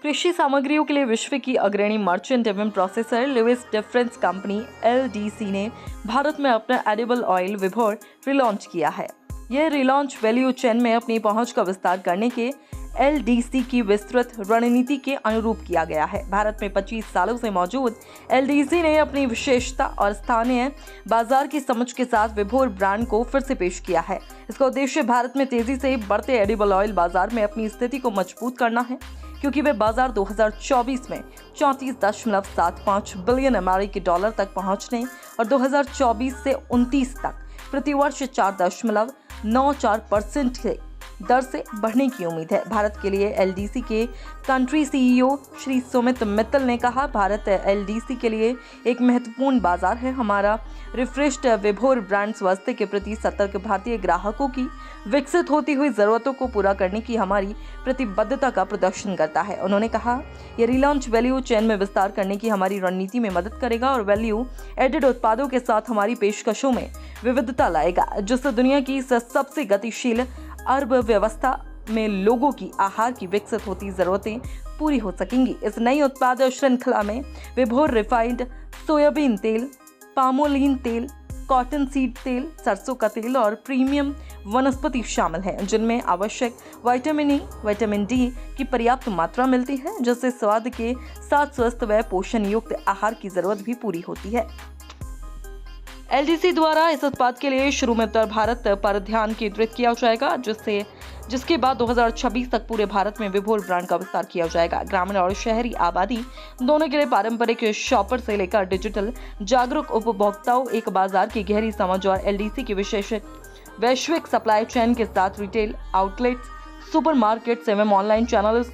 कृषि सामग्रियों के लिए विश्व की अग्रणी मर्चेंट एवं processor Louis Dreyfus company LDC ने भारत में अपना एडिबल ऑयल विभोर रिलॉन्च किया है। यह रिलॉन्च वैल्यू चेन में अपनी पहुंच का विस्तार करने के एलडीसी की विस्तृत रणनीति के अनुरूप किया गया है। भारत में 25 सालों से मौजूद एलडीसी ने अपनी विशेषता और स्थानीय बाजार की समझ के साथ विभोर ब्रांड को फिर से पेश किया है। इसका उद्देश्य भारत में तेजी से बढ़ते एडिबल ऑयल बाजार में अपनी स्थिति को मजबूत करना है, क्योंकि वे बाजार 2024 में 34.75 बिलियन अमेरिकी डॉलर तक पहुंचने और 2024 से 29 तक प्रतिवर्ष 4.94% के दर से बढ़ने की उम्मीद है। भारत के लिए एलडीसी के कंट्री सीईओ श्री सुमित मित्तल ने कहा, भारत एलडीसी के लिए एक महत्वपूर्ण बाजार है। हमारा रिफ्रेश्ड विभोर ब्रांड स्वास्थ्य के प्रति सतर्क भारतीय ग्राहकों की विकसित होती हुई जरूरतों को पूरा करने की हमारी प्रतिबद्धता का प्रदर्शन करता है। उन्होंने कहा, यह रिलॉन्च वैल्यू चेन में विस्तार करने की हमारी रणनीति में मदद करेगा और वैल्यू एडेड उत्पादों के साथ हमारी पेशकशों में विविधता लाएगा, जिससे दुनिया की सबसे गतिशील अर्थव्यवस्था में लोगों की आहार की विकसित होती जरूरतें पूरी हो सकेंगी। इस नई उत्पाद श्रृंखला में विभोर रिफाइंड सोयाबीन तेल, पामोलिन तेल, कॉटन सीड तेल, सरसों का तेल और प्रीमियम वनस्पति शामिल हैं, जिनमें आवश्यक विटामिन ई, विटामिन डी की पर्याप्त मात्रा मिलती है, जिससे स्वाद के साथ स्वस्थ व पोषण युक्त आहार की जरूरत भी पूरी होती है। एलडीसी द्वारा इस उत्पाद के लिए शुरू में उत्तर भारत पर ध्यान केंद्रित किया जाएगा, जिसके बाद 2026 तक पूरे भारत में विभोर ब्रांड का विस्तार किया जाएगा। ग्रामीण और शहरी आबादी दोनों के लिए पारंपरिक शॉपर से लेकर डिजिटल जागरूक उपभोक्ताओं एक बाजार की गहरी समझ और एलडीसी की विशेष वैश्विक सप्लाई चेन के साथ रिटेल आउटलेट्स, सुपरमार्केट्स एवं ऑनलाइन चैनल्स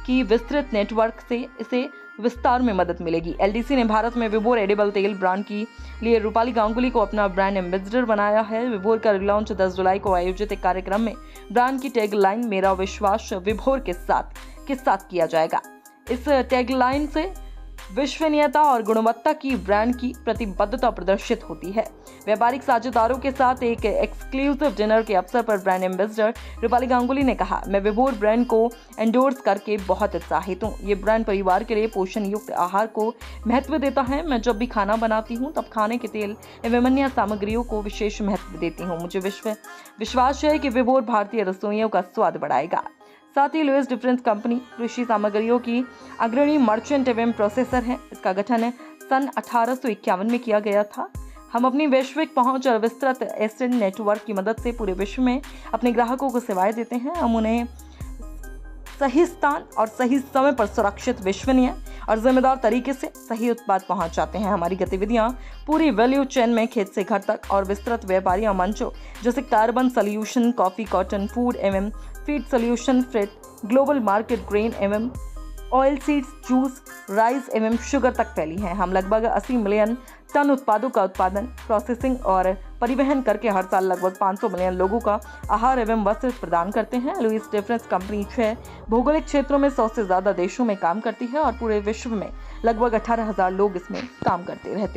की विस्तृत नेटवर्क से इसे विस्तार में मदद मिलेगी। एलडीसी ने भारत में विभोर एडिबल तेल ब्रांड की लिए रूपाली गांगुली को अपना ब्रांड एम्बेसडर बनाया है। विभोर का रिलॉन्च 10 जुलाई को आयोजित एक कार्यक्रम में ब्रांड की टैगलाइन मेरा विश्वास विभोर के साथ किया जाएगा। इस टैगलाइन से विश्वसनीयता और गुणवत्ता की ब्रांड की प्रतिबद्धता प्रदर्शित होती है। व्यापारिक साझेदारों के साथ एक एक्सक्लूसिव डिनर के अवसर पर ब्रांड एम्बेसडर रूपाली गांगुली ने कहा, मैं विभोर ब्रांड को एंडोर्स करके बहुत उत्साहित हूँ। ये ब्रांड परिवार के लिए पोषण युक्त आहार को महत्व देता है। मैं जब भी खाना बनाती हूँ तब खाने के तेल एवं अन्य सामग्रियों को विशेष महत्व देती हूँ। मुझे विश्वास है कि विभोर भारतीय रसोइयों का स्वाद बढ़ाएगा। साथ ही लुइस डिफरेंस कंपनी कृषि सामग्रियों की अग्रणी मर्चेंट एवं प्रोसेसर है। इसका गठन सन 1851 में किया गया था। हम अपनी वैश्विक पहुंच और विस्तृत एसेट नेटवर्क की मदद से पूरे विश्व में अपने ग्राहकों को सेवाएं देते हैं। हम उन्हें सही स्थान और सही समय पर सुरक्षित, विश्वसनीय और जिम्मेदार तरीके से सही उत्पाद पहुंचाते हैं। हमारी गतिविधियां पूरी वैल्यू चेन में खेत से घर तक और विस्तृत व्यापारी मंचों जैसे carbon solution, coffee, cotton, food एवं feed solution, freight, global market, grain एवं ऑयल सीड्स, जूस, राइस एवं शुगर तक फैली हैं। हम लगभग 80 मिलियन टन उत्पादों का उत्पादन, प्रोसेसिंग और परिवहन करके हर साल लगभग 500 मिलियन लोगों का आहार एवं वस्त्र प्रदान करते हैं। लुइस डिफरेंस कंपनी 6 भौगोलिक क्षेत्रों में 100 से ज्यादा देशों में काम करती है और पूरे विश्व में लगभग 18,000 लोग इसमें काम करते रहते हैं।